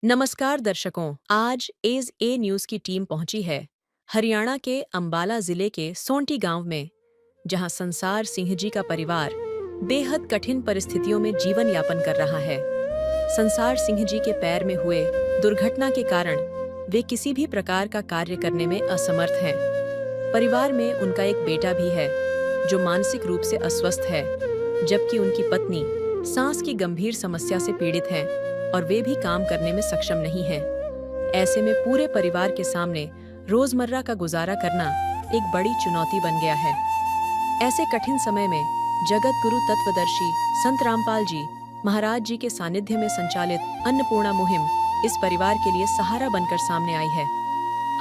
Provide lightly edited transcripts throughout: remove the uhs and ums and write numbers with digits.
नमस्कार दर्शकों, आज एज ए न्यूज़ की टीम पहुंची है हरियाणा के अंबाला जिले के सोंटी गांव में, जहां संसार सिंह जी का परिवार बेहद कठिन परिस्थितियों में जीवन यापन कर रहा है। संसार सिंह जी के पैर में हुए दुर्घटना के कारण वे किसी भी प्रकार का कार्य करने में असमर्थ हैं। परिवार में उनका एक बेटा भी है जो मानसिक रूप से अस्वस्थ है, जबकि उनकी पत्नी सांस की गंभीर समस्या से पीड़ित हैं और वे भी काम करने में सक्षम नहीं हैं। ऐसे में पूरे परिवार के सामने रोजमर्रा का गुजारा करना एक बड़ी चुनौती बन गया है। ऐसे कठिन समय में जगत गुरु तत्वदर्शी संत रामपाल जी महाराज जी के सानिध्य में संचालित अन्नपूर्णा मुहिम इस परिवार के लिए सहारा बनकर सामने आई है।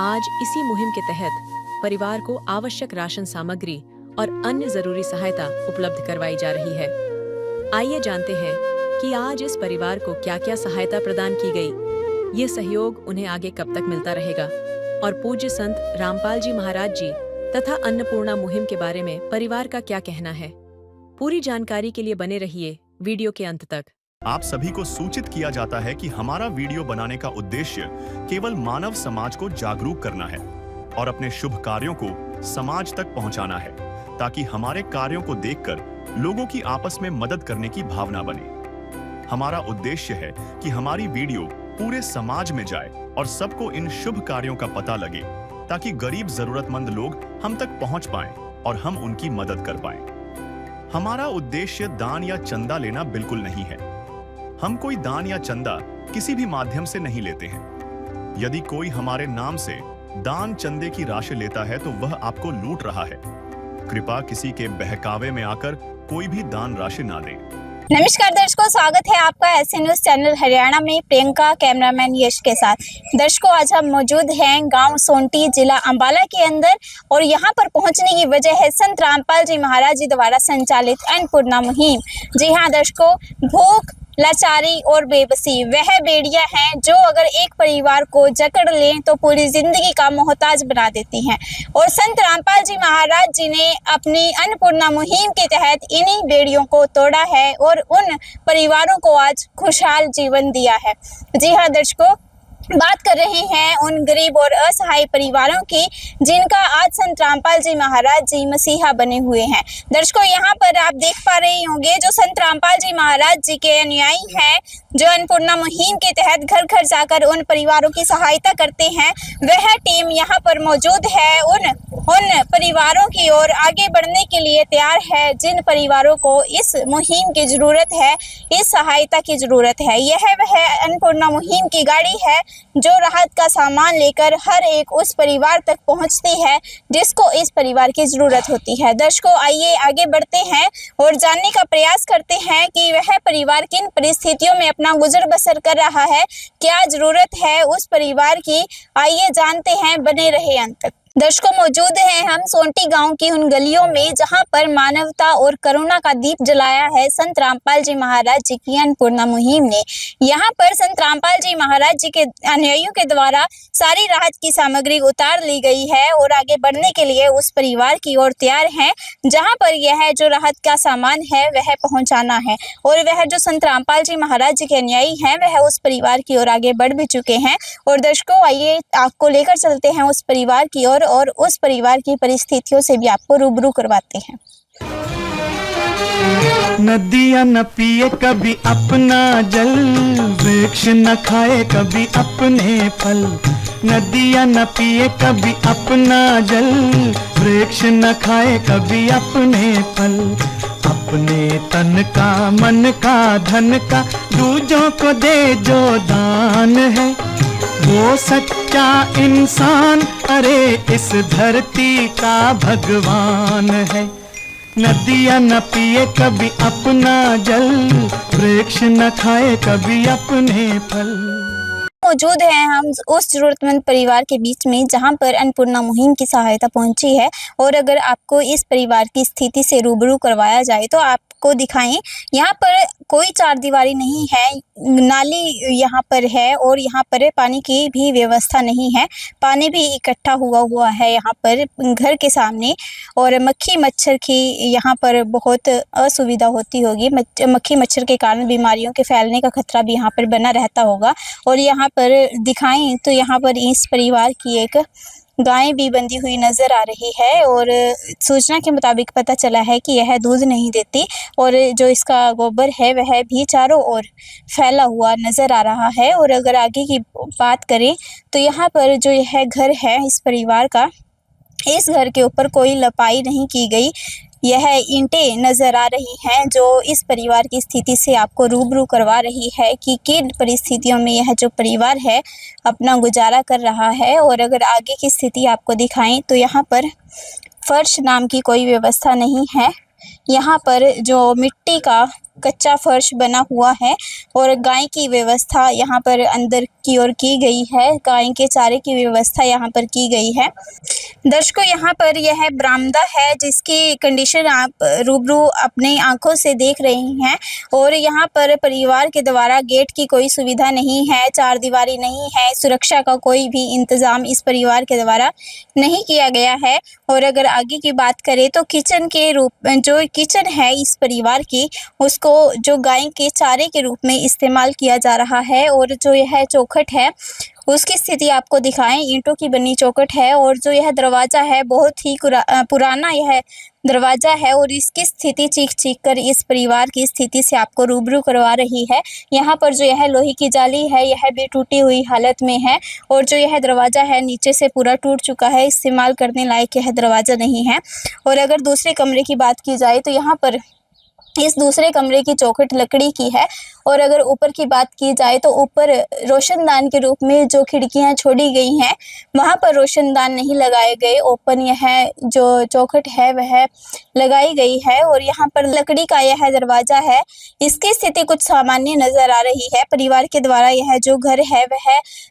आज इसी मुहिम के तहत परिवार को आवश्यक राशन सामग्री और अन्य जरूरी सहायता उपलब्ध करवाई जा रही है। आइए जानते हैं कि आज इस परिवार को क्या-क्या सहायता प्रदान की गई, ये सहयोग उन्हें आगे कब तक मिलता रहेगा और पूज्य संत रामपाल जी महाराज जी तथा अन्नपूर्णा मुहिम के बारे में परिवार का क्या कहना है। पूरी जानकारी के लिए बने रहिए वीडियो के अंत तक। आप सभी को सूचित किया जाता है कि हमारा वीडियो बनाने का उद्देश्य केवल मानव समाज को जागरूक करना है और अपने शुभ कार्यों को समाज तक पहुंचाना है, ताकि हमारे कार्यों को देखकर लोगों की आपस में मदद करने की भावना बने। हमारा उद्देश्य है कि हमारी वीडियो पूरे समाज में जाए और सबको इन शुभ कार्यों का पता लगे, ताकि गरीब जरूरतमंद लोग हम तक पहुंच पाएं और हम उनकी मदद कर पाएं। हमारा उद्देश्य दान या चंदा लेना बिल्कुल नहीं है। हम कोई दान या चंदा किसी भी माध्यम से नहीं लेते हैं। यदि कोई हमारे नाम से दान चंदे की राशि लेता है तो वह आपको लूट रहा है। कृपया किसी के बहकावे में आकर कोई भी दान राशि ना दें। नमस्कार दर्शकों, स्वागत है आपका ऐसे न्यूज चैनल हरियाणा में प्रियंका कैमरामैन यश के साथ। दर्शकों, आज हम मौजूद हैं गांव सोंटी, जिला अंबाला के अंदर, और यहां पर पहुंचने की वजह है संत रामपाल जी महाराज जी द्वारा संचालित अन्नपूर्णा मुहिम। जी हां दर्शकों, भूख, लाचारी और बेबसी वह बेड़ियां हैं जो अगर एक परिवार को जकड़ लें तो पूरी जिंदगी का मोहताज बना देती हैं। और संत रामपाल जी महाराज जी ने अपनी अन्नपूर्णा मुहिम के तहत इन्हीं बेड़ियों को तोड़ा है और उन परिवारों को आज खुशहाल जीवन दिया है। जी हाँ दर्शकों, बात कर रहे हैं उन गरीब और असहाय परिवारों की जिनका आज संत रामपाल जी महाराज जी मसीहा बने हुए हैं। दर्शकों, यहाँ पर आप देख पा रहे होंगे जो संत रामपाल जी महाराज जी के अनुयायी हैं, जो अन्नपूर्णा मुहिम के तहत घर घर जाकर उन परिवारों की सहायता करते हैं, वह टीम यहाँ पर मौजूद है। उन परिवारों की ओर आगे बढ़ने के लिए तैयार है जिन परिवारों को इस मुहिम की जरूरत है, इस सहायता की जरूरत है। यह वह अन्नपूर्णा मुहिम की गाड़ी है जो राहत का सामान लेकर हर एक उस परिवार तक पहुंचती है जिसको इस परिवार की जरूरत होती है। दर्शकों, आइए आगे बढ़ते हैं और जानने का प्रयास करते हैं कि वह परिवार किन परिस्थितियों में अपना गुजर बसर कर रहा है, क्या जरूरत है उस परिवार की। आइए जानते हैं, बने रहे अंत तक। दर्शकों, मौजूद हैं हम सोंटी गांव की उन गलियों में जहां पर मानवता और करुणा का दीप जलाया है संत रामपाल जी महाराज जी की अन्नपूर्णा मुहिम ने। यहां पर संत रामपाल जी महाराज जी के अनुयायियों के द्वारा सारी राहत की सामग्री उतार ली गई है और आगे बढ़ने के लिए उस परिवार की ओर तैयार हैं जहां पर यह जो राहत का सामान है वह पहुंचाना है। और वह जो संत रामपाल जी महाराज जी के अनुयायी हैं वह उस परिवार की ओर आगे बढ़ भी चुके हैं। और दर्शकों, आइए आपको लेकर चलते हैं उस परिवार की ओर और उस परिवार की परिस्थितियों से भी आपको रूबरू करवाते हैं। नदियाँ न पिए कभी अपना जल, वृक्ष न खाए कभी अपने फल। नदियाँ न पिए कभी अपना जल, वृक्ष न खाए कभी अपने फल। अपने तन का, मन का, धन का दूजों को दे जो दान है, वो सच्चा इंसान, अरे इस धरती का भगवान है। नदियाँ न पिए कभी अपना जल, वृक्ष न खाए कभी अपने फल। मौजूद हैं हम उस जरूरतमंद परिवार के बीच में जहां पर अन्नपूर्णा मुहिम की सहायता पहुंची है। और अगर आपको इस परिवार की स्थिति से रूबरू करवाया जाए तो आप आपको दिखाएं। यहाँ पर कोई चारदीवारी नहीं है, नाली यहाँ पर है और यहाँ पर पानी की भी व्यवस्था नहीं है। पानी भी इकट्ठा हुआ है यहाँ पर घर के सामने, और मक्खी मच्छर की यहाँ पर बहुत असुविधा होती होगी। मक्खी मच्छर के कारण बीमारियों के फैलने का खतरा भी यहाँ पर बना रहता होगा। और यहाँ पर दिखाएं तो यहाँ पर इस परिवार की एक गाय भी बंधी हुई नज़र आ रही है, और सूचना के मुताबिक पता चला है कि यह दूध नहीं देती, और जो इसका गोबर है वह भी चारों ओर फैला हुआ नज़र आ रहा है। और अगर आगे की बात करें तो यहाँ पर जो यह घर है इस परिवार का, इस घर के ऊपर कोई लपाई नहीं की गई। यह ईंटें नज़र आ रही हैं जो इस परिवार की स्थिति से आपको रूबरू करवा रही है कि किन परिस्थितियों में यह जो परिवार है अपना गुजारा कर रहा है। और अगर आगे की स्थिति आपको दिखाएं तो यहाँ पर फर्श नाम की कोई व्यवस्था नहीं है। यहाँ पर जो मिट्टी का कच्चा फर्श बना हुआ है, और गाय की व्यवस्था यहाँ पर अंदर की ओर की गई है। गाय के चारे की व्यवस्था यहाँ पर की गई है। दर्शकों, यहाँ पर यह बरामदा है जिसकी कंडीशन आप रूबरू अपने आंखों से देख रहे हैं। और यहाँ पर परिवार के द्वारा गेट की कोई सुविधा नहीं है, चारदीवारी नहीं है, सुरक्षा का कोई भी इंतज़ाम इस परिवार के द्वारा नहीं किया गया है। और अगर आगे की बात करें तो किचन के रूप जो किचन है इस परिवार की, उसको जो गाय के चारे के रूप में इस्तेमाल किया जा रहा है। और जो यह चौखट है उसकी स्थिति आपको दिखाएं, ईंटों की बनी चौखट है। और जो यह दरवाज़ा है बहुत ही पुराना यह दरवाज़ा है, और इसकी स्थिति चीख कर इस परिवार की स्थिति से आपको रूबरू करवा रही है। यहाँ पर जो यह लोहे की जाली है यह भी टूटी हुई हालत में है, और जो यह दरवाज़ा है नीचे से पूरा टूट चुका है, इस्तेमाल करने लायक यह दरवाज़ा नहीं है। और अगर दूसरे कमरे की बात की जाए तो यहाँ पर इस दूसरे कमरे की चौखट लकड़ी की है। और अगर ऊपर की बात की जाए तो ऊपर रोशनदान के रूप में जो खिड़कियां छोड़ी गई हैं वहां पर रोशनदान नहीं लगाए गए, ओपन यह जो चौखट है वह लगाई गई है। और यहाँ पर लकड़ी का यह दरवाजा है, इसकी स्थिति कुछ सामान्य नजर आ रही है। परिवार के द्वारा यह जो घर है वह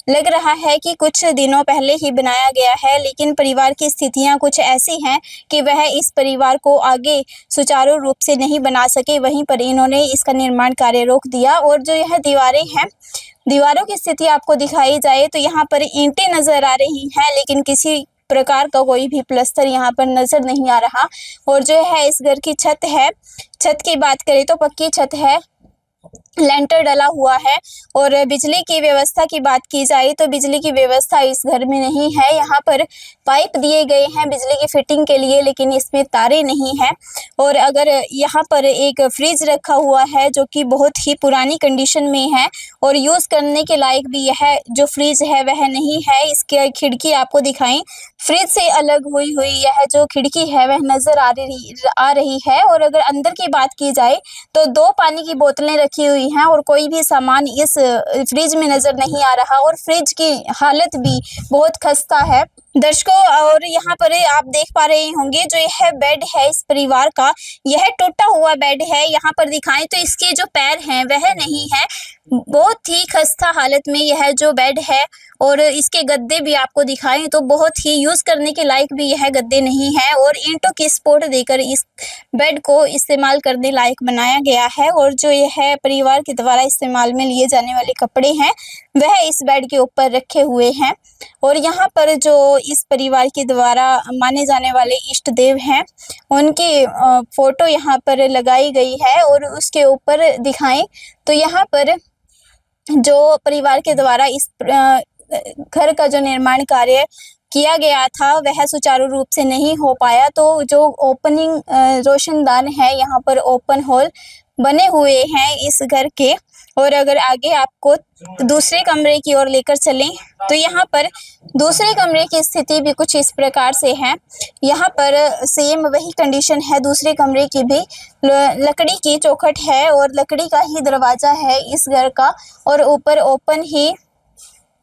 लग रहा है कि कुछ दिनों पहले ही बनाया गया है, लेकिन परिवार की स्थितियां कुछ ऐसी हैं कि वह इस परिवार को आगे सुचारू रूप से नहीं बना सके। वहीं पर इन्होंने इसका निर्माण कार्य रोक दिया। और जो यह दीवारें हैं, दीवारों की स्थिति आपको दिखाई जाए तो यहाँ पर ईंटें नजर आ रही हैं, लेकिन किसी प्रकार का कोई भी प्लास्टर यहाँ पर नजर नहीं आ रहा। और जो है इस घर की छत है, छत की बात करें तो पक्की छत है, लेंटर डला हुआ है। और बिजली की व्यवस्था की बात की जाए तो बिजली की व्यवस्था इस घर में नहीं है। यहाँ पर पाइप दिए गए हैं बिजली की फिटिंग के लिए, लेकिन इसमें तारे नहीं हैं। और अगर यहाँ पर एक फ्रिज रखा हुआ है जो कि बहुत ही पुरानी कंडीशन में है, और यूज़ करने के लायक भी यह जो फ्रिज है वह नहीं है। इसकी खिड़की आपको दिखाएं, फ्रिज से अलग हुई यह जो खिड़की है वह नज़र आ रही है। और अगर अंदर की बात की जाए तो 2 पानी की बोतलें रखी हुई हैं, और कोई भी सामान इस फ्रिज में नज़र नहीं आ रहा। और फ्रिज की हालत भी बहुत खस्ता है दर्शकों। और यहाँ पर आप देख पा रहे होंगे जो यह बेड है इस परिवार का, यह टूटा हुआ बेड है। यहाँ पर दिखाएं तो इसके जो पैर हैं वह नहीं है, बहुत ही खस्ता हालत में यह जो बेड है। और इसके गद्दे भी आपको दिखाएं तो बहुत ही यूज़ करने के लायक भी यह गद्दे नहीं है, और ईंटों की सपोर्ट देकर इस बेड को इस्तेमाल करने लायक बनाया गया है। और जो यह परिवार के द्वारा इस्तेमाल में लिए जाने वाले कपड़े हैं वह इस बेड के ऊपर रखे हुए हैं। और यहाँ पर जो इस परिवार के द्वारा माने जाने वाले इष्ट देव हैं उनकी फोटो यहाँ पर लगाई गई है। और उसके ऊपर दिखाएं तो यहाँ पर जो परिवार के द्वारा इस घर का जो निर्माण कार्य किया गया था वह सुचारू रूप से नहीं हो पाया, तो जो ओपनिंग रोशनदान है यहाँ पर ओपन होल बने हुए हैं इस घर के। और अगर आगे आपको दूसरे कमरे की ओर लेकर चलें तो यहाँ पर दूसरे कमरे की स्थिति भी कुछ इस प्रकार से है। यहाँ पर सेम वही कंडीशन है दूसरे कमरे की भी, लकड़ी की चौखट है और लकड़ी का ही दरवाजा है इस घर का, और ऊपर ओपन ही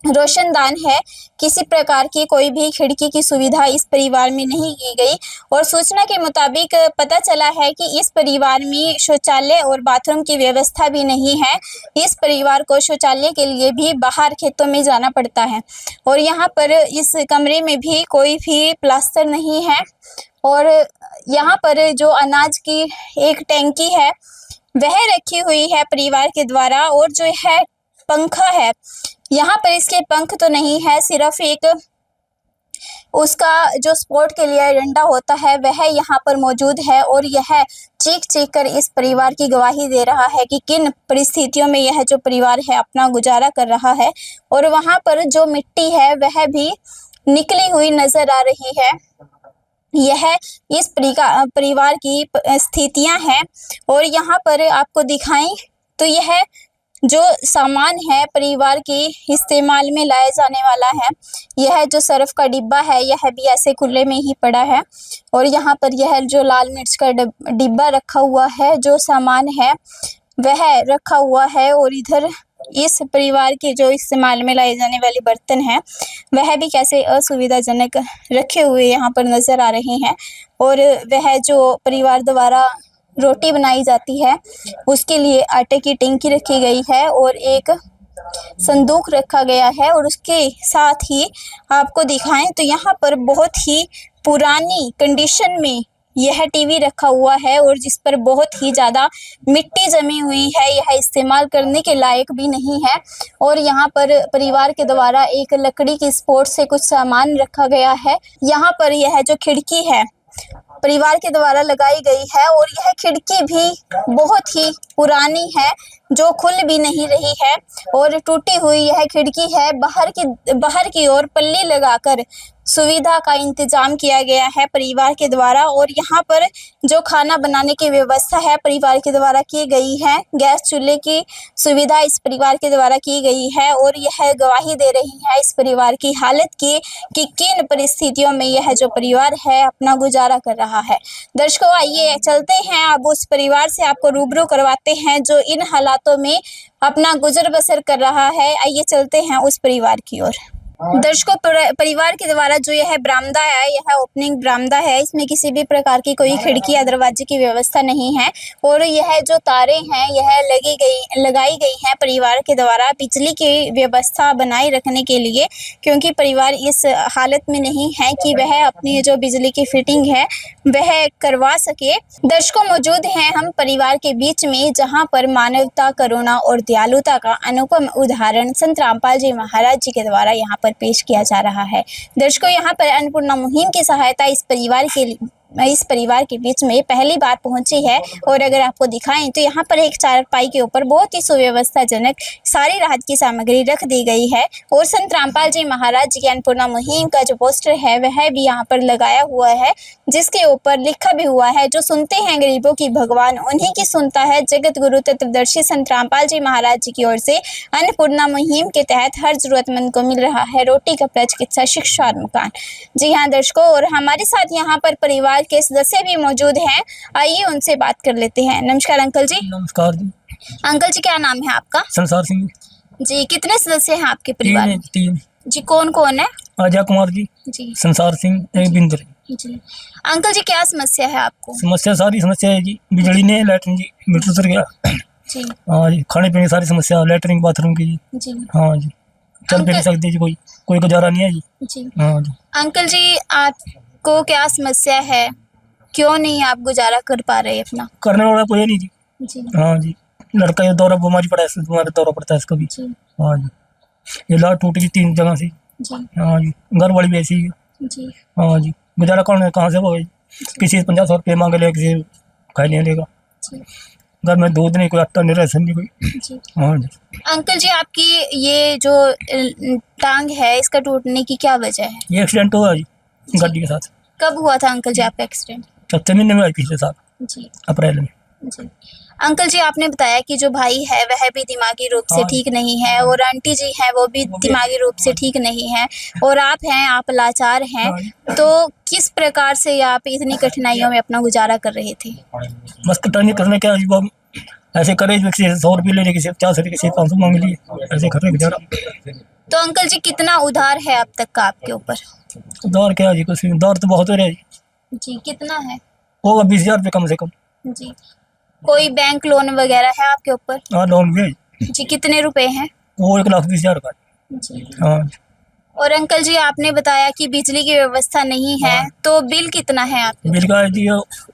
रोशनदान है। किसी प्रकार की कोई भी खिड़की की सुविधा इस परिवार में नहीं की गई और सूचना के मुताबिक पता चला है कि इस परिवार में शौचालय और बाथरूम की व्यवस्था भी नहीं है। इस परिवार को शौचालय के लिए भी बाहर खेतों में जाना पड़ता है और यहाँ पर इस कमरे में भी कोई भी प्लास्टर नहीं है और यहाँ पर जो अनाज की एक टैंकी है वह रखी हुई है परिवार के द्वारा और जो है पंखा है, यहाँ पर इसके पंख तो नहीं है, सिर्फ एक उसका जो स्पोर्ट के लिए डंडा होता है वह यहाँ पर मौजूद है और यह चीख चीख कर इस परिवार की गवाही दे रहा है कि किन परिस्थितियों में यह जो परिवार है अपना गुजारा कर रहा है। और वहाँ पर जो मिट्टी है वह भी निकली हुई नजर आ रही है। यह इस परिवार की स्थितियां हैं और यहाँ पर आपको दिखाएं तो यह जो सामान है परिवार के इस्तेमाल में लाया जाने वाला है, यह जो सर्फ का डिब्बा है यह भी ऐसे खुले में ही पड़ा है और यहाँ पर यह जो लाल मिर्च का डिब्बा रखा हुआ है, जो सामान है वह रखा हुआ है और इधर इस परिवार के जो इस्तेमाल में लाए जाने वाले बर्तन हैं वह भी कैसे असुविधाजनक रखे हुए यहाँ पर नज़र आ रहे हैं। और वह जो परिवार द्वारा रोटी बनाई जाती है उसके लिए आटे की टिंकी रखी गई है और एक संदूक रखा गया है और उसके साथ ही आपको दिखाएं तो यहाँ पर बहुत ही पुरानी कंडीशन में यह टीवी रखा हुआ है और जिस पर बहुत ही ज़्यादा मिट्टी जमी हुई है, यह इस्तेमाल करने के लायक भी नहीं है। और यहाँ पर परिवार के द्वारा एक लकड़ी की सपोर्ट से कुछ सामान रखा गया है। यहाँ पर यह जो खिड़की है परिवार के द्वारा लगाई गई है और यह खिड़की भी बहुत ही पुरानी है जो खुल भी नहीं रही है और टूटी हुई यह खिड़की है। बाहर की ओर पल्ली लगाकर सुविधा का इंतजाम किया गया है परिवार के द्वारा और यहाँ पर जो खाना बनाने की व्यवस्था है परिवार के द्वारा की गई है। गैस चूल्हे की सुविधा इस परिवार के द्वारा की गई है और यह गवाही दे रही है इस परिवार की हालत की कि किन परिस्थितियों में यह जो परिवार है अपना गुजारा कर रहा है। दर्शकों, आइए चलते हैं अब उस परिवार से, आपको रूबरू करवाते हैं जो इन हालातों में अपना गुजर बसर कर रहा है। आइए चलते हैं उस परिवार की ओर। दर्शकों, परिवार के द्वारा जो यह बरामदा है यह ओपनिंग बरामदा है, इसमें किसी भी प्रकार की कोई खिड़की या दरवाजे की व्यवस्था नहीं है और यह जो तारें हैं यह लगाई गई हैं परिवार के द्वारा बिजली की व्यवस्था बनाए रखने के लिए, क्योंकि परिवार इस हालत में नहीं है कि वह अपनी जो बिजली की फिटिंग है वह करवा सके। दर्शकों, मौजूद हैं हम परिवार के बीच में जहाँ पर मानवता, करुणा और दयालुता का अनुपम उदाहरण संत रामपाल जी महाराज जी के द्वारा यहाँ पर पेश किया जा रहा है। दर्शकों, यहाँ पर अन्नपूर्णा मुहिम की सहायता इस परिवार के बीच में पहली बार पहुंची है और अगर आपको दिखाएं तो यहाँ पर एक चारपाई के ऊपर बहुत ही सुव्यवस्थाजनक सारी राहत की सामग्री रख दी गई है और संत रामपाल जी महाराज जी की अन्नपूर्णा मुहिम का जो पोस्टर है वह भी यहाँ पर लगाया हुआ है, जिसके ऊपर लिखा भी हुआ है, जो सुनते हैं गरीबों की भगवान उन्हीं की सुनता है। जगत गुरु तत्वदर्शी संत रामपाल जी महाराज जी की ओर से अन्नपूर्णा मुहिम के तहत हर जरूरतमंद को मिल रहा है रोटी, कपड़ा, चिकित्सा, शिक्षा और मकान। जी हाँ दर्शकों, और हमारे साथ यहाँ पर परिवार के सदस्य भी मौजूद हैं, आइए उनसे बात कर लेते हैं। नमस्कार अंकल जी। नमस्कार जी। अंकल जी, क्या नाम है आपका? संसार सिंह जी। कितने सदस्य हैं आपके परिवार में? तीन जी। कौन कौन है? अजय कुमार जी, संसार सिंह, एक बिंदर जी। अंकल जी, क्या समस्या है आपको? समस्या सारी समस्या है जी, बिजली ने, लैटरिन जी, मीटर उतर गया जी। हाँ जी, खाने पीने की सारी समस्या, लैटरिन बाथरूम की जी। हाँ जी, चल फिर नहीं सकती जी, कोई गुजारा नहीं है जी। हाँ जी। अंकल जी, आपको क्या समस्या है, क्यों नहीं आप गुजारा कर पा रहे अपना? करने वाला कोई है नहीं जी। हाँ जी, लड़का ये दौरा बीमारी पड़ा है, बीमारी दौरा पड़ता है इसका भी। हाँ जी, ये लाट टूट गई 3 जगह से। हाँ जी, घर वाली भी ऐसी है। हाँ जी, गुजारा कहाँ से होगा? किसी से 50-100 रुपये मांगे ले, किसी खाई नहीं लेगा। घर में दूध नहीं, कोई आटा नहीं, राशन नहीं कोई। हाँ जी। अंकल जी, आपकी ये जो टांग है इसका टूटने की क्या वजह है? ये एक्सीडेंट हुआ जी गाड़ी के साथ। कब हुआ था अंकल जी आपका एक्सीडेंट? 7 महीने में, पिछले साल जी, अप्रैल में जी। अंकल जी, आपने बताया कि जो भाई है वह भी दिमागी रूप से ठीक नहीं है और आंटी जी हैं वो भी दिमागी रूप से ठीक नहीं है और आप लाचार हैं, तो किस प्रकार से आप इतनी कठिनाइयों में अपना गुजारा कर रहे थे? बस कठिनाई करने क्या, ऐसे करे, किसी 100 रुपये ले, किसी 50 रुपये, किसी 500 मांग लिए, ऐसे कर रहे गुजारा। तो अंकल जी कितना उधार है अब तक का आपके ऊपर? दौर क्या जी, कुछ नहीं, दौर तो बहुत हो रहा है जी। जी कितना है? होगा 20,000 रुपये कम से कम। जी कोई बैंक लोन वगैरह है आपके ऊपर? हाँ, लोन भी है जी कितने रुपए हैं? वो 1,20,000 का। जी हाँ, और अंकल जी आपने बताया कि बिजली की व्यवस्था नहीं है, तो बिल कितना है आपके? बिल का है जी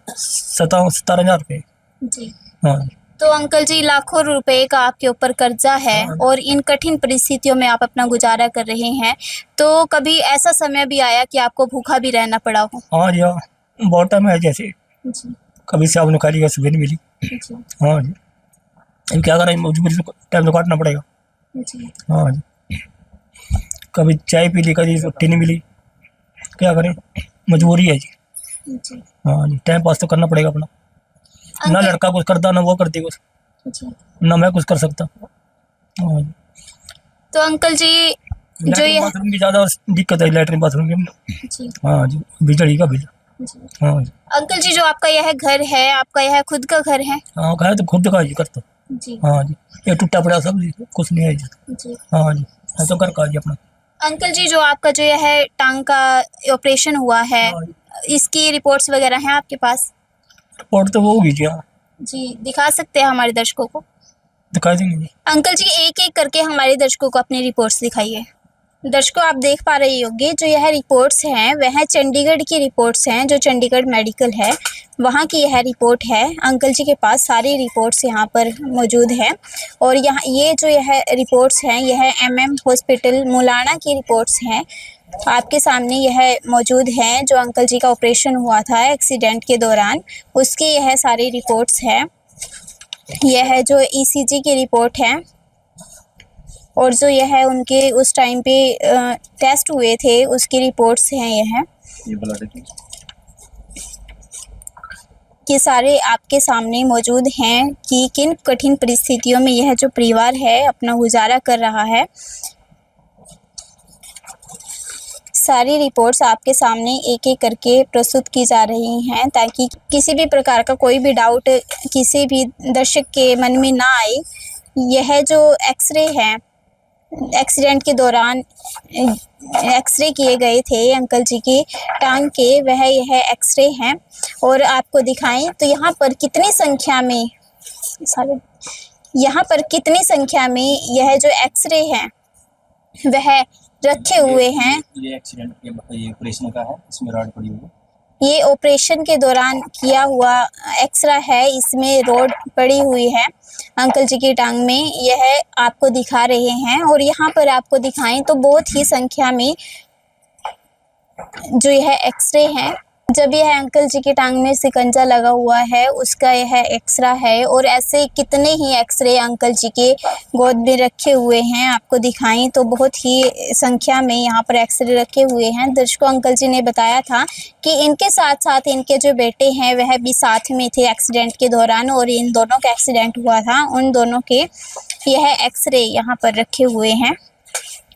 17,000 रुपये। जी हाँ, तो अंकल जी लाखों रुपए का आपके ऊपर कर्जा है और इन कठिन परिस्थितियों में आप अपना गुजारा कर रहे हैं, तो कभी ऐसा समय भी आया कि आपको भूखा भी रहना पड़ा हो? हाँ जी, हाँ, बहुत टाइम है जैसे जी कभी शाम ने खाली, सुबह नहीं मिली। जी हाँ जी, अब क्या करें, मजबूरी से टाइम तो काटना पड़ेगा। जी हाँ जी, कभी चाय पी ली, कभी रोटी नहीं मिली, क्या करें, मजबूरी है जी। जी हाँ जी, टाइम पास तो करना पड़ेगा अपना। ना अंकल लड़का कुछ करता, ना वो करती कुछ, जी ना मैं कुछ कर सकता। हाँ जी, तो अंकल जी जो लैट्रिन यह बाथरूम की ज़्यादा दिक्कत है, लैट्रिन बाथरूम की। जी हाँ जी, बिजली का बिल। जी हाँ जी, अंकल जी जो आपका यह घर है, आपका यह खुद का घर है? हाँ, कहा तो खुद का जी करता। जी हाँ जी, ये टूटा पड़ा सब जी, कुछ नहीं है जी। जी हाँ जी, मैं तो कर का जी अपना। अंकल जी जो आपका जो यह टांग का ऑपरेशन हुआ है, हाँ जी, इसकी रिपोर्ट्स वगैरह हैं आपके पास? रिपोर्ट तो वो होगी जी। हाँ, जी दिखा सकते हैं हमारे दर्शकों को? दिखा देंगे जी। अंकल जी एक एक करके हमारे दर्शकों को अपनी रिपोर्ट्स दिखाइए। दर्शकों आप देख पा रहे होंगे जो यह रिपोर्ट्स हैं वह चंडीगढ़ की रिपोर्ट्स हैं, जो चंडीगढ़ मेडिकल है वहाँ की यह रिपोर्ट है। अंकल जी के पास सारी रिपोर्ट्स यहाँ पर मौजूद हैं और यहाँ ये जो यह रिपोर्ट्स हैं यह MM हॉस्पिटल मुलाना की रिपोर्ट्स हैं। आपके सामने यह मौजूद हैं जो अंकल जी का ऑपरेशन हुआ था एक्सीडेंट के दौरान, उसकी यह सारी रिपोर्ट्स है। यह है जो ECG की रिपोर्ट है और जो यह है उनके उस टाइम पे टेस्ट हुए थे उसकी रिपोर्ट्स हैं। ये सारे आपके सामने मौजूद हैं कि किन कठिन परिस्थितियों में यह जो परिवार है अपना गुजारा कर रहा है। सारी रिपोर्ट्स आपके सामने एक एक करके प्रस्तुत की जा रही हैं ताकि किसी भी प्रकार का कोई भी डाउट किसी भी दर्शक के मन में ना आए। यह जो एक्सरे है, एक्सीडेंट के दौरान एक्सरे किए गए थे अंकल जी की टांग के, वह यह एक्सरे हैं और आपको दिखाएं तो यहाँ पर कितनी संख्या में यह जो एक्सरे हैं वह रखे हुए हैं। ये एक्सीडेंट ये ऑपरेशन का है, इसमें रॉड पड़ी हुई है। ये ऑपरेशन के दौरान किया हुआ एक्सरा है, इसमें रोड पड़ी हुई है अंकल जी की टांग में, यह आपको दिखा रहे हैं। और यहाँ पर आपको दिखाएं तो बहुत ही संख्या में जो यह एक्सरे हैं, जब यह अंकल जी की टांग में शिकंजा लगा हुआ है उसका यह एक्सरा है और ऐसे कितने ही एक्सरे अंकल जी के गोद में रखे हुए हैं आपको दिखाएं तो बहुत ही संख्या में यहाँ पर एक्सरे रखे हुए हैं। दर्शकों अंकल जी ने बताया था कि इनके साथ साथ इनके जो बेटे हैं वह भी साथ में थे एक्सीडेंट के दौरान और इन दोनों का एक्सीडेंट हुआ था, उन दोनों के यह एक्सरे यहाँ पर रखे हुए हैं।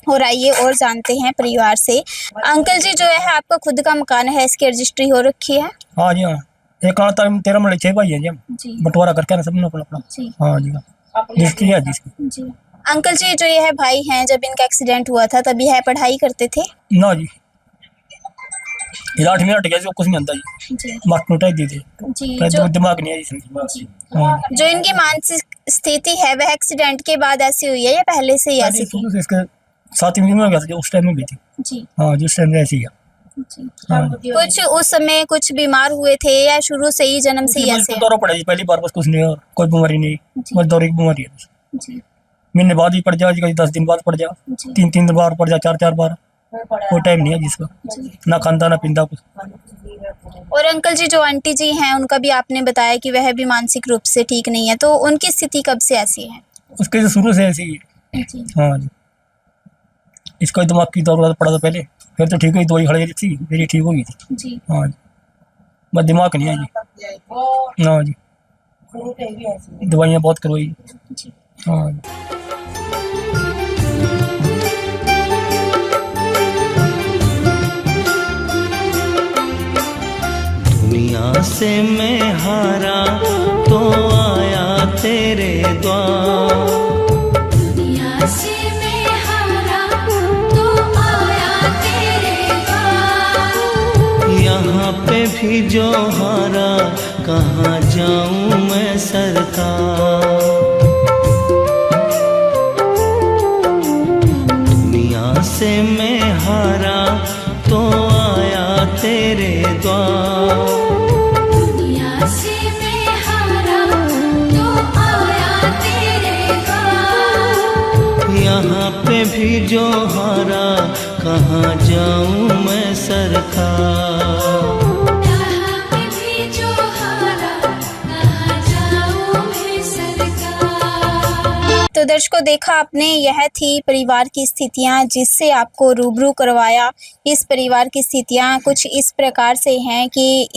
और आइए और जानते हैं परिवार से। अंकल जी जो है आपका खुद का मकान है, इसकी रजिस्ट्री हो रखी है? हाँ जी, हाँ, एक आता 13 महीने 6 भाई है जी, जी बंटवारा करके ना सबने अपना। जी हाँ जी, रजिस्ट्री है जिसकी। जी अंकल जी जो यह भाई हैं जब इनका एक्सीडेंट हुआ था तब यह पढ़ाई करते थे? ना जी, ये 8 मिनट गया जो कुछ नहीं आता जी, जी मार्क नोट दी थी, जी जो दिमाग नहीं है जी। हाँ, जो इनकी मानसिक स्थिति है वह एक्सीडेंट के बाद ऐसी हुई है या पहले से ही ऐसी थी? शुरू से इसके 7 में गया था, उस टाइम में भी थी। जी हाँ, जिस टाइम में ऐसी है। हाँ, कुछ उस समय कुछ बीमार हुए थे या शुरू से ही जन्म से ही ऐसे? दौरा पड़ा जी, पहली बार बस, कुछ नहीं और कोई बीमारी नहीं, बस दौरे की बीमारी है। जी महीने बाद ही पड़ जाए, 10 दिन बाद पड़ जाए, जी 3 बार पड़ जाए, 4 बार, कोई टाइम नहीं है जिसका, ना खानदा ना पींदा कुछ। और अंकल जी जो आंटी जी हैं उनका भी आपने बताया कि वह भी मानसिक रूप से ठीक नहीं है, तो उनकी स्थिति कब से ऐसी है? उसके से शुरू से ऐसी ही है। जी हाँ जी, इसका दिमाग की दौरा पड़ा था पहले, फिर तो ठीक हुई, दवाई खड़ी थी, मेरी ठीक हो गई थी। जी हाँ जी, बस दिमाग नहीं है जी। हाँ जी, दवाइयाँ बहुत करवाई। जी हाँ जी। दुनिया से मैं हारा तो आया तेरे द्वार, दुनिया से मैं हारा भी जो हारा, कहाँ जाऊं मैं सरकार। दुनिया से मैं हारा तो आया तेरे द्वार। दुनिया से मैं हारा तो आया तेरे द्वार। यहाँ पे भी जो हारा, कहाँ जाऊं मैं सरकार। यहाँ पे भी जो हारा, कहाँ जाऊं मैं सरकार। तो दर्शकों, देखा आपने, यह थी परिवार की स्थितियां जिससे आपको रूबरू करवाया। इस परिवार की स्थितियां कुछ इस प्रकार से हैं कि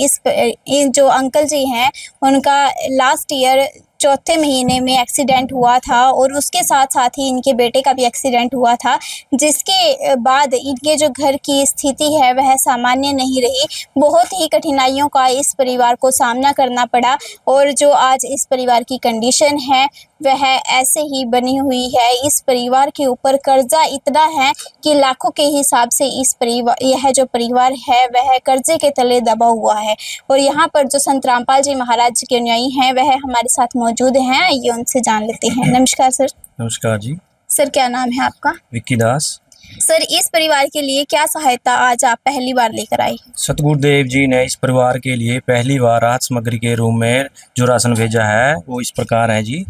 इन जो अंकल जी हैं उनका लास्ट ईयर चौथे महीने में एक्सीडेंट हुआ था और उसके साथ साथ ही इनके बेटे का भी एक्सीडेंट हुआ था, जिसके बाद इनके जो घर की स्थिति है वह सामान्य नहीं रही। बहुत ही कठिनाइयों का इस परिवार को सामना करना पड़ा और जो आज इस परिवार की कंडीशन है वह ऐसे ही बनी हुई है। इस परिवार के ऊपर कर्जा इतना है कि लाखों के हिसाब से यह जो परिवार है वह कर्जे के तले दबा हुआ है। और यहाँ पर जो संत रामपाल जी महाराज के अनुयायी हैं वह हमारे साथ मौजूद हैं, आइए उनसे जान लेते हैं। नमस्कार सर। नमस्कार जी। सर, क्या नाम है आपका? विक्की दास। सर, इस परिवार के लिए क्या सहायता आज आप पहली बार लेकर आए? सतगुरुदेव जी ने इस परिवार के लिए पहली बार राहत सामग्री के रूप में जो राशन भेजा है वो इस प्रकार है जी।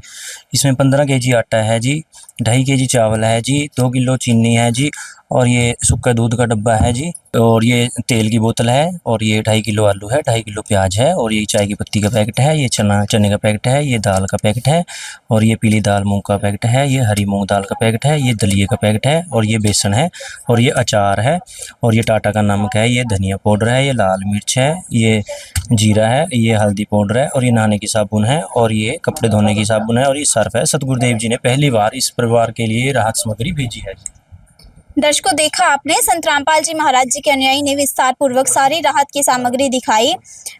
इसमें 15 केजी आटा है जी, 2.5 केजी चावल है जी, 2 किलो चीनी है जी, और ये सूखा दूध का डब्बा है जी, और ये तेल की बोतल है, और ये 2.5 किलो आलू है, 2.5 किलो प्याज है, और ये चाय की पत्ती का पैकेट है, ये चने का पैकेट है, ये दाल का पैकेट है, और ये पीली दाल मूंग का पैकेट है, ये हरी मूंग दाल का पैकेट है, ये दलिए का पैकेट है, और ये बेसन है, और ये अचार है, और ये टाटा का नमक है, ये धनिया पाउडर है, ये लाल मिर्च है, ये जीरा है, ये हल्दी पाउडर है, और ये नहाने की साबुन है, और ये कपड़े धोने की साबुन है, और ये सर्फ है। सतगुरुदेव जी ने पहली बार इस परिवार के लिए राहत सामग्री भेजी है। दर्शकों, देखा आपने, संत रामपाल जी महाराज जी के अनुयायी ने विस्तार पूर्वक सारी राहत की सामग्री दिखाई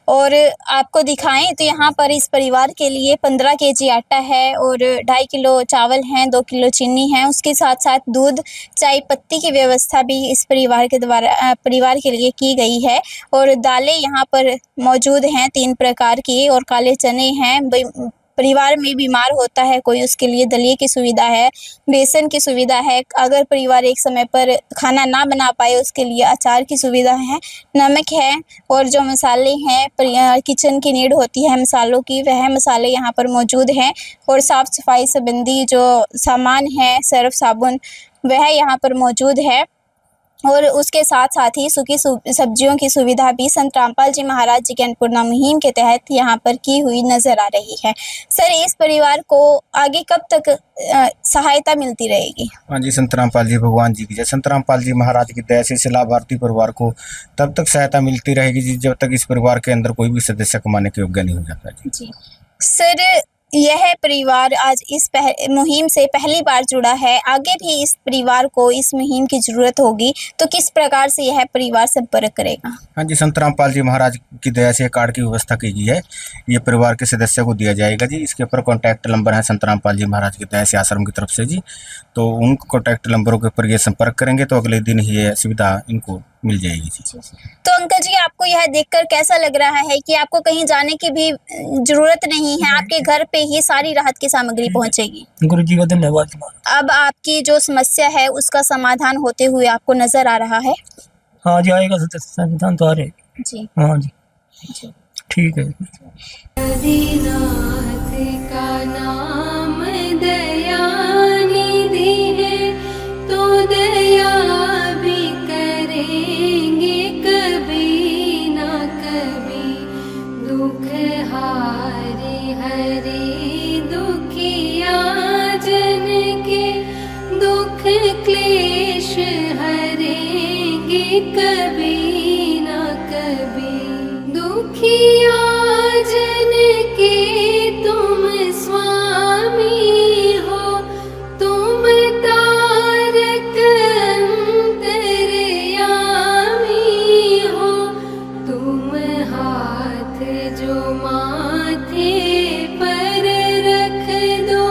और आपको दिखाएं तो यहाँ पर इस परिवार के लिए 15 केजी आटा है और 2.5 किलो चावल हैं, 2 किलो चीनी है, उसके साथ साथ दूध, चाय पत्ती की व्यवस्था भी इस परिवार के लिए की गई है। और दालें यहाँ पर मौजूद हैं 3 प्रकार की, और काले चने हैं। परिवार में बीमार होता है कोई, उसके लिए दलिए की सुविधा है, बेसन की सुविधा है। अगर परिवार एक समय पर खाना ना बना पाए उसके लिए अचार की सुविधा है, नमक है, और जो मसाले हैं किचन की नीड होती है मसालों की, वह मसाले यहाँ पर मौजूद हैं। और साफ़ सफाई संबंधी जो सामान है, सर्फ साबुन, वह यहाँ पर मौजूद है। और उसके साथ साथ ही सूखी सब्जियों की सुविधा भी संत रामपाल जी महाराज जी के अन्नपूर्णा मुहिम के तहत यहाँ पर की हुई नजर आ रही है। सर, इस परिवार को आगे कब तक सहायता मिलती रहेगी? हाँ जी, संत रामपाल जी भगवान जी की जय। संत रामपाल जी महाराज की दया से लाभार्थी परिवार को तब तक सहायता मिलती रहेगी जी जब तक इस परिवार के अंदर कोई भी सदस्य कमाने के योग्य नहीं हो जाता जी। सर, यह परिवार आज इस मुहिम से पहली बार जुड़ा है। आगे भी इस परिवार को इस मुहिम की जरूरत होगी तो किस प्रकार से यह परिवार संपर्क करेगा? हाँ जी, संत रामपाल जी महाराज की दया से कार्ड की व्यवस्था की गई है, ये परिवार के सदस्य को दिया जाएगा जी। इसके ऊपर कॉन्टैक्ट नंबर है संत रामपाल जी महाराज की दया से आश्रम की तरफ से जी, तो उन कॉन्टैक्ट नंबरों के ऊपर ये संपर्क करेंगे तो अगले दिन ही ये सुविधा इनको मिल जाएगी जी। तो अंकल जी, आपको यह देखकर कैसा लग रहा है कि आपको कहीं जाने की भी जरूरत नहीं है, आपके घर पे ही सारी राहत की सामग्री पहुंचेगी? गुरु जी का धन्यवाद। अब आपकी जो समस्या है उसका समाधान होते हुए आपको नजर आ रहा है? हाँ जी, आएगा समाधान तो आ रहे जी। हाँ जी, ठीक है। आदिनाथ का नाम दयानिधि है, तो दया भी करेंगे कभी ना कभी। दुख हारे हरे दुखिया जन के, दुख क्लेश हरेंगे कभी ना कभी। दुखिया जन के तुम स्वामी हो, तुम तारक अंतर्यामी हो। तुम हाथ जो माथे पर रख दो,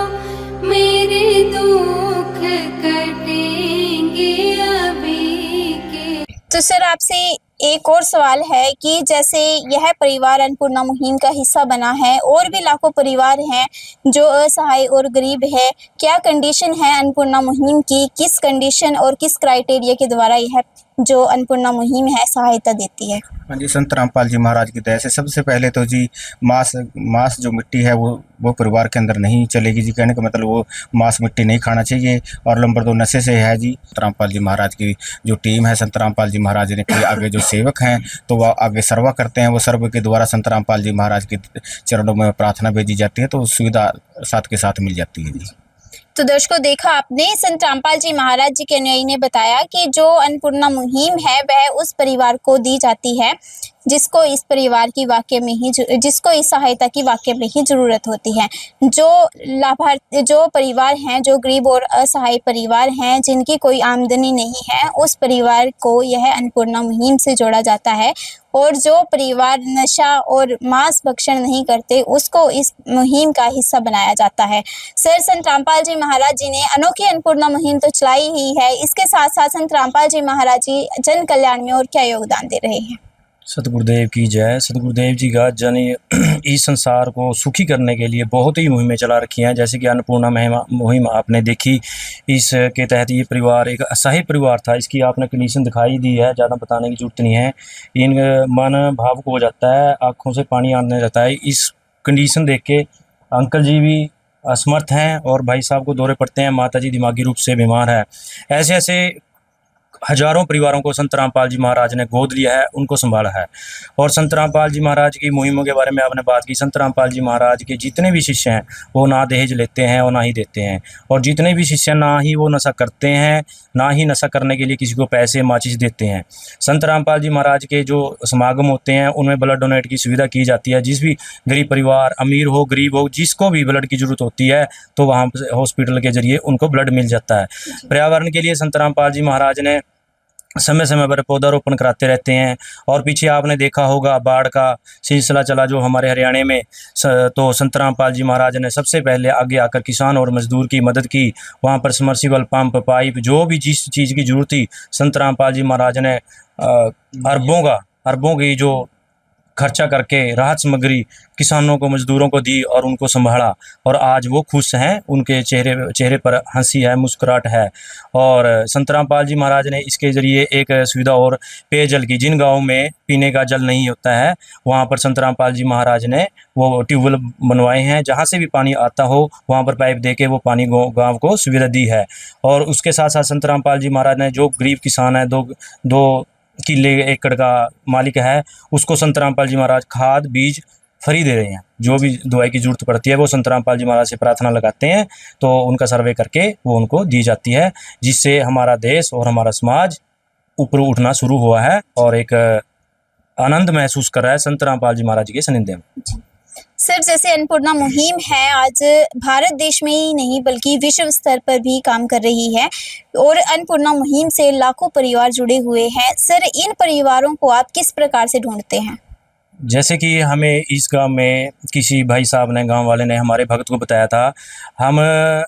मेरे दुख कटेंगे अभी के। तो सर, आपसे एक और सवाल है कि जैसे यह परिवार अन्नपूर्णा मुहिम का हिस्सा बना है और भी लाखों परिवार हैं जो असहाय और गरीब है, क्या कंडीशन है अन्नपूर्णा मुहिम की, किस कंडीशन और किस क्राइटेरिया के द्वारा यह जो अन्नपूर्णा मुहिम है सहायता देती है? हाँ जी, संत रामपाल जी महाराज की दया से सबसे पहले तो जी मांस जो मिट्टी है वो परिवार के अंदर नहीं चलेगी जी। कहने का मतलब वो मांस मिट्टी नहीं खाना चाहिए। और नंबर 2 नशे से है जी। संत रामपाल जी महाराज की जो टीम है, संत रामपाल जी महाराज ने के आगे जो सेवक हैं तो वह आगे सर्वा करते हैं। वो सर्व के द्वारा संत रामपाल जी महाराज के चरणों में प्रार्थना भेजी जाती है, तो सुविधा साथ के साथ मिल जाती है जी। तो दर्शकों, देखा आपने, संत रामपाल जी महाराज जी के अनुयायी ने बताया कि जो अन्नपूर्णा मुहिम है वह उस परिवार को दी जाती है जिसको इस परिवार की वाकई में ही जिसको इस सहायता की वाकई में ही जरूरत होती है। जो परिवार हैं, जो गरीब और असहाय परिवार हैं, जिनकी कोई आमदनी नहीं है, उस परिवार को यह अन्नपूर्णा मुहिम से जोड़ा जाता है। और जो परिवार नशा और मांस भक्षण नहीं करते उसको इस मुहिम का हिस्सा बनाया जाता है। सर, संत रामपाल जी महाराज जी ने अनोखी अन्नपूर्णा मुहिम तो चलाई ही है, इसके साथ साथ संत रामपाल जी महाराज जी जन कल्याण में और क्या योगदान दे रहे हैं? सतगुरुदेव की जय। सतगुरुदेव जी का इस संसार को सुखी करने के लिए बहुत ही मुहिमें चला रखी हैं। जैसे कि अन्नपूर्णा मुहिम आपने देखी, इसके तहत ये परिवार एक असहाय परिवार था। इसकी आपने कंडीशन दिखाई दी है, ज़्यादा बताने की जरूरत नहीं है। इन मन भावुक हो जाता है, आँखों से पानी आने लगता है। इस कंडीशन देख के अंकल जी भी असमर्थ हैं और भाई साहब को दौरे पड़ते हैं, माता जी दिमागी रूप से बीमार है। ऐसे ऐसे हजारों परिवारों को संत रामपाल जी महाराज ने गोद लिया है, उनको संभाला है। और संत रामपाल जी महाराज की मुहिमों के बारे में आपने बात की। संत रामपाल जी महाराज के जितने भी शिष्य हैं वो ना दहेज लेते हैं और ना ही देते हैं। और जितने भी शिष्य ना ही वो नशा करते हैं, ना ही नशा करने के लिए किसी को पैसे माचिस देते हैं। संत रामपाल जी महाराज के जो समागम होते हैं उनमें ब्लड डोनेट की सुविधा की जाती है। जिस भी गरीब परिवार, अमीर हो गरीब हो, जिसको भी ब्लड की जरूरत होती है तो वहाँ हॉस्पिटल के जरिए उनको ब्लड मिल जाता है। पर्यावरण के लिए संत रामपाल जी महाराज ने समय समय पर पौधारोपण कराते रहते हैं। और पीछे आपने देखा होगा बाढ़ का सिलसिला चला जो हमारे हरियाणा में, तो संत रामपाल जी महाराज ने सबसे पहले आगे आकर किसान और मजदूर की मदद की। वहाँ पर समर्सिबल पंप, पाइप, जो भी जिस चीज़ की जरूरत थी संत रामपाल जी महाराज ने अरबों की जो खर्चा करके राहत सामग्री किसानों को, मजदूरों को दी और उनको संभाला। और आज वो खुश हैं, उनके चेहरे पर हंसी है, मुस्कुराहट है। और संत रामपाल जी महाराज ने इसके ज़रिए एक सुविधा और पेयजल की, जिन गाँव में पीने का जल नहीं होता है वहाँ पर संत रामपाल जी महाराज ने वो ट्यूबवेल बनवाए हैं। जहाँ से भी पानी आता हो वहाँ पर पाइप दे के वो पानी गाँव को सुविधा दी है। और उसके साथ साथ संत रामपाल जी महाराज ने जो गरीब किसान है, दो किले एकड़ का मालिक है, उसको संत रामपाल जी महाराज खाद बीज फ्री दे रहे हैं। जो भी दवाई की जरूरत पड़ती है वो संत रामपाल जी महाराज से प्रार्थना लगाते हैं तो उनका सर्वे करके वो उनको दी जाती है, जिससे हमारा देश और हमारा समाज ऊपर उठना शुरू हुआ है और एक आनंद महसूस कर रहा है संत रामपाल जी महाराज के सानिध्य में। सर, जैसे अन्नपूर्णा मुहिम है आज भारत देश में ही नहीं बल्कि विश्व स्तर पर भी काम कर रही है और अन्नपूर्णा मुहिम से लाखों परिवार जुड़े हुए हैं। सर, इन परिवारों को आप किस प्रकार से ढूंढते हैं? जैसे कि हमें इस गांव में किसी भाई साहब ने, गांव वाले ने हमारे भक्त को बताया था। हम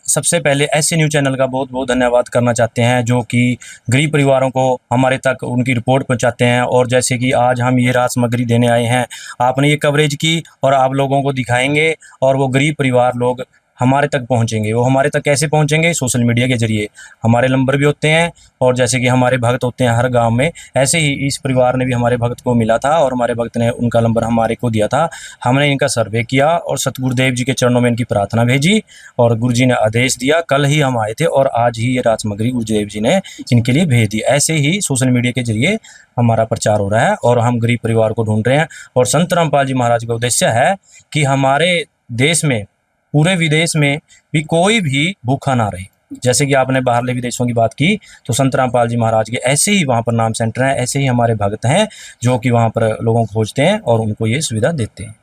सबसे पहले ऐसे न्यूज़ चैनल का बहुत बहुत धन्यवाद करना चाहते हैं जो कि गरीब परिवारों को हमारे तक उनकी रिपोर्ट पहुंचाते हैं। और जैसे कि आज हम ये राहत सामग्री देने आए हैं, आपने ये कवरेज की और आप लोगों को दिखाएंगे और वो गरीब परिवार लोग हमारे तक पहुंचेंगे। वो हमारे तक कैसे पहुंचेंगे? सोशल मीडिया के जरिए। हमारे नंबर भी होते हैं और जैसे कि हमारे भक्त होते हैं हर गांव में, ऐसे ही इस परिवार ने भी हमारे भक्त को मिला था और हमारे भक्त ने उनका नंबर हमारे को दिया था। हमने इनका सर्वे किया और सतगुरुदेव जी के चरणों में इनकी प्रार्थना भेजी और गुरु जी ने आदेश दिया। कल ही हम आए थे और आज ही ये राहत सामग्री गुरुदेव जी ने इनके लिए भेज दी। ऐसे ही सोशल मीडिया के जरिए हमारा प्रचार हो रहा है और हम गरीब परिवार को ढूंढ रहे हैं। और संत रामपाल जी महाराज का उद्देश्य है कि हमारे देश में, पूरे विदेश में भी कोई भी भूखा ना रहे। जैसे कि आपने बाहरले विदेशों की बात की, तो संत रामपाल जी महाराज के ऐसे ही वहाँ पर नाम सेंटर हैं, ऐसे ही हमारे भक्त हैं जो कि वहाँ पर लोगों को खोजते हैं और उनको ये सुविधा देते हैं।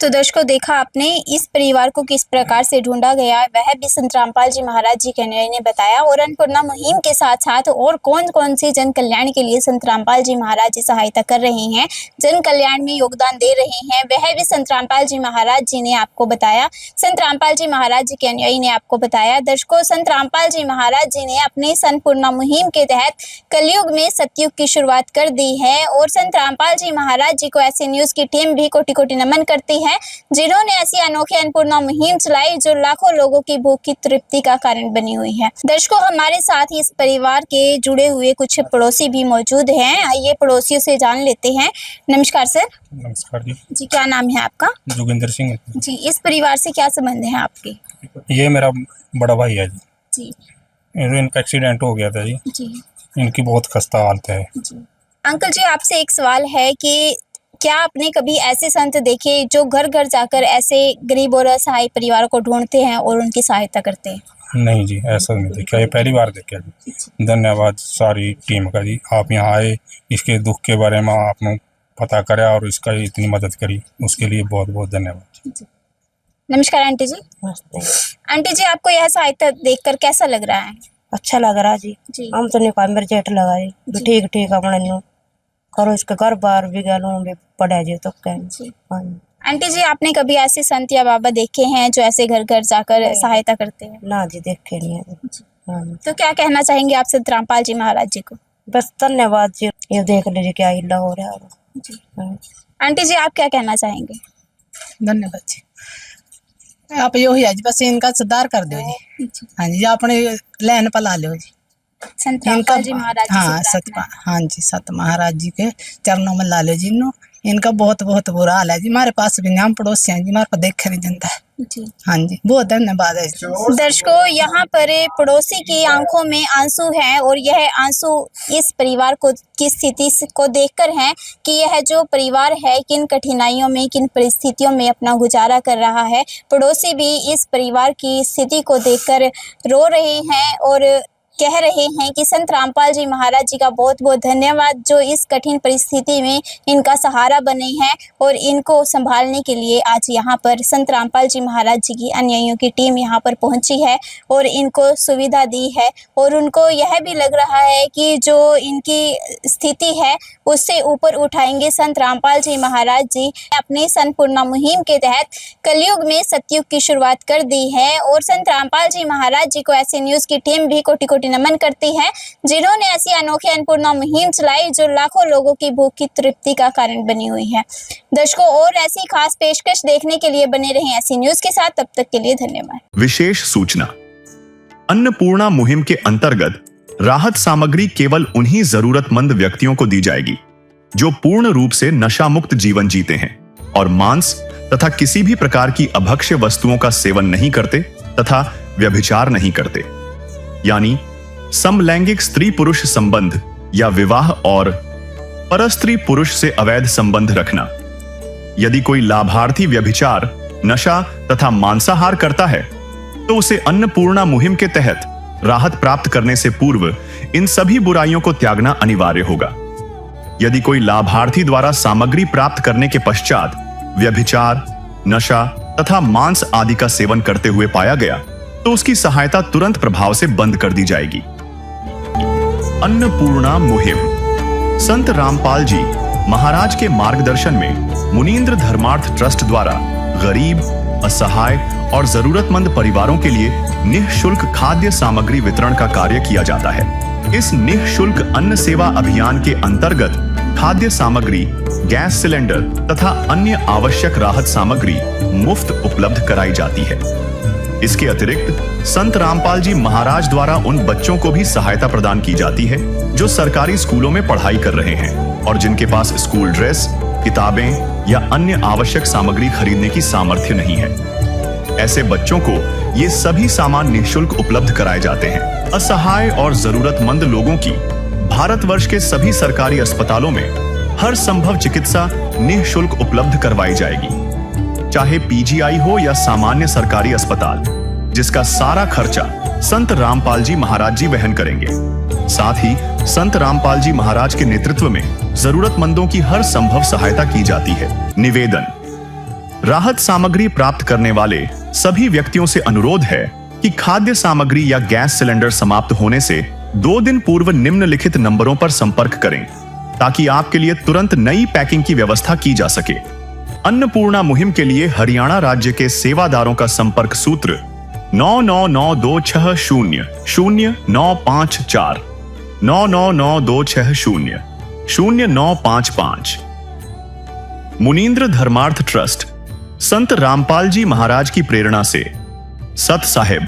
तो दर्शकों, देखा आपने इस परिवार को किस प्रकार से ढूंढा गया है, वह भी संत रामपाल जी महाराज जी के अनुयायी ने बताया। और अन्नपूर्णा मुहिम के साथ साथ और कौन कौन सी जन कल्याण के लिए संत रामपाल जी महाराज जी सहायता कर रहे हैं, जन कल्याण में योगदान दे रहे हैं, वह भी संत रामपाल जी महाराज जी ने आपको बताया। संत रामपाल जी महाराज जी के अनुयायी ने आपको बताया। दर्शकों, संत रामपाल जी महाराज जी ने अपने अन्नपूर्णा मुहिम के तहत कलयुग में सतयुग की शुरुआत कर दी है। और संत रामपाल जी महाराज जी को ऐसे न्यूज की टीम भी कोटि कोटि नमन करती है, जिन्होंने ऐसी अनोखी अन्नपूर्णा मुहिम चलाई जो लाखों लोगों की भूख की तृप्ति का कारण बनी हुई है। दर्शकों, हमारे साथ ही इस परिवार के जुड़े हुए कुछ पड़ोसी भी मौजूद हैं। आइए पड़ोसियों से जान लेते हैं। नमस्कार सर। नमस्कार जी। जी, क्या नाम है आपका? जोगिंदर सिंह। जी, इस परिवार से क्या संबंध है आपके? ये मेरा बड़ा भाई है जी। जी इनका एक्सीडेंट हो गया था जी। जी इनकी बहुत खस्ता हालत है। जी। अंकल जी, आपसे एक सवाल है कि क्या आपने कभी ऐसे संत देखे जो घर घर जाकर ऐसे गरीब और असहाय परिवारों को ढूंढते हैं और उनकी सहायता करते हैं? नहीं जी, ऐसा नहीं देखा, ये पहली बार देखा जी। धन्यवाद सारी टीम का जी, आप यहाँ आए, इसके दुख के बारे में आपने पता करा और इसका इतनी मदद करी, उसके लिए बहुत बहुत धन्यवाद। नमस्कार आंटी जी। आंटी जी, आपको यह सहायता देखकर कैसा लग रहा है? अच्छा लग रहा जी। जी। हम तो नहीं मेरे जेठ लगाए ठीक ठीक अपने न्यू करो, इसका घर बार भी गलों भी पड़ा जी तो कह। आंटी जी, आपने कभी ऐसे संत या बाबा देखे हैं जो ऐसे घर घर जाकर सहायता करते हैं? ना जी, देखे नहीं है। तो क्या कहना चाहेंगे आप संत रामपाल जी महाराज जी को? बस धन्यवाद जी, ये देख लीजिए क्या हिला हो रहा है। आंटी जी, आप क्या कहना चाहेंगे? धन्यवाद जी। आप यो ही आज बस इनका सुधार कर दो जी। हाँ जी, अपने लैन पर ला लो जी। संत रामपाल जी महाराज जी से हाँ प्रार्थना है। हाँ जी, सत महाराज जी के चरणों में ला लो जी। इनका बहुत बहुत बुरा हाल है जी। हमारे पास भी नाम पड़ोसी हैं जी, हमारे को देख नहीं जनता है जी। हाँ जी, बहुत धन्यवाद है। दर्शकों, यहाँ पर पड़ोसी की आंखों में आंसू हैं और यह आंसू इस परिवार को की स्थिति को देखकर हैं कि यह जो परिवार है किन कठिनाइयों में, किन परिस्थितियों में अपना गुजारा कर रहा है। पड़ोसी भी इस परिवार की स्थिति को देखकर रो रहे हैं और कह रहे हैं कि संत रामपाल जी महाराज जी का बहुत बहुत धन्यवाद, जो इस कठिन परिस्थिति में इनका सहारा बने हैं और इनको संभालने के लिए आज यहाँ पर संत रामपाल जी महाराज जी की अनुयायियों की टीम यहाँ पर पहुँची है और इनको सुविधा दी है। और उनको यह भी लग रहा है कि जो इनकी स्थिति है उससे ऊपर उठाएंगे संत रामपाल जी महाराज जी। अपने अन्नपूर्णा मुहिम के तहत कलयुग में सतयुग की शुरुआत कर दी है और संत रामपाल जी महाराज जी को ऐसी न्यूज की टीम भी कोटि कोटि नमन करती है, जिन्होंने ऐसी अनोखी अन्नपूर्णा मुहिम चलाई जो लाखों लोगों की भूख की तृप्ति का कारण बनी हुई है। दर्शकों, और ऐसी खास पेशकश देखने के लिए बने रहें ऐसी न्यूज के साथ। तब तक के लिए धन्यवाद। विशेष सूचना, अन्नपूर्णा मुहिम के अंतर्गत राहत सामग्री केवल उन्हीं जरूरतमंद व्यक्तियों को दी जाएगी जो पूर्ण रूप से नशा मुक्त जीवन जीते हैं और मांस तथा किसी भी प्रकार की अभक्ष्य वस्तुओं का सेवन नहीं करते तथा व्यभिचार नहीं करते, यानी समलैंगिक स्त्री पुरुष संबंध या विवाह और परस्त्री पुरुष से अवैध संबंध रखना। यदि कोई लाभार्थी व्यभिचार, नशा तथा मांसाहार करता है तो उसे अन्नपूर्णा मुहिम के तहत राहत प्राप्त करने से पूर्व इन सभी बुराइयों को त्यागना अनिवार्य होगा। यदि कोई लाभार्थी द्वारा सामग्री प्राप्त करने के पश्चात व्यभिचार, नशा तथा मांस आदि का सेवन करते हुए पाया गया तो उसकी सहायता तुरंत प्रभाव से बंद कर दी जाएगी। अन्नपूर्णा मुहिम संत रामपाल जी महाराज के मार्गदर्शन में मुनीन्द्र धर्मार्थ ट्रस्ट द्वारा गरीब, असहाय और जरूरतमंद परिवारों के लिए निःशुल्क खाद्य सामग्री वितरण का कार्य किया जाता है। इस निःशुल्क अन्न सेवा अभियान के अंतर्गत खाद्य सामग्री, गैस सिलेंडर तथा अन्य आवश्यक राहत सामग्री मुफ्त उपलब्ध कराई जाती है। इसके अतिरिक्त संत रामपाल जी महाराज द्वारा उन बच्चों को भी सहायता प्रदान की जाती है जो सरकारी स्कूलों में पढ़ाई कर रहे हैं और जिनके पास स्कूल ड्रेस, किताबें या अन्य आवश्यक सामग्री खरीदने की सामर्थ्य नहीं है। ऐसे बच्चों को ये सभी सामान निःशुल्क उपलब्ध कराए जाते हैं। असहाय और जरूरतमंद लोगों की भारतवर्ष के सभी सरकारी अस्पतालों में हर संभव चिकित्सा निःशुल्क उपलब्ध करवाई जाएगी, चाहे पीजीआई हो या सामान्य सरकारी अस्पताल, जिसका सारा खर्चा संत रामपाल जी महाराज जी वहन करेंगे। साथ ही संत रामपाल जी महाराज के नेतृत्व में जरूरतमंदों की हर संभव सहायता की जाती है। निवेदन, राहत सामग्री प्राप्त करने वाले सभी व्यक्तियों से अनुरोध है कि खाद्य सामग्री या गैस सिलेंडर समाप्त होने से 2 दिन पूर्व निम्नलिखित नंबरों पर संपर्क करें ताकि आपके लिए तुरंत नई पैकिंग की व्यवस्था की जा सके। अन्नपूर्णा मुहिम के लिए हरियाणा राज्य के सेवादारों का संपर्क सूत्र 9992600954 9992600955। मुनींद्र धर्मार्थ ट्रस्ट संत रामपाल जी महाराज की प्रेरणा से सत साहिब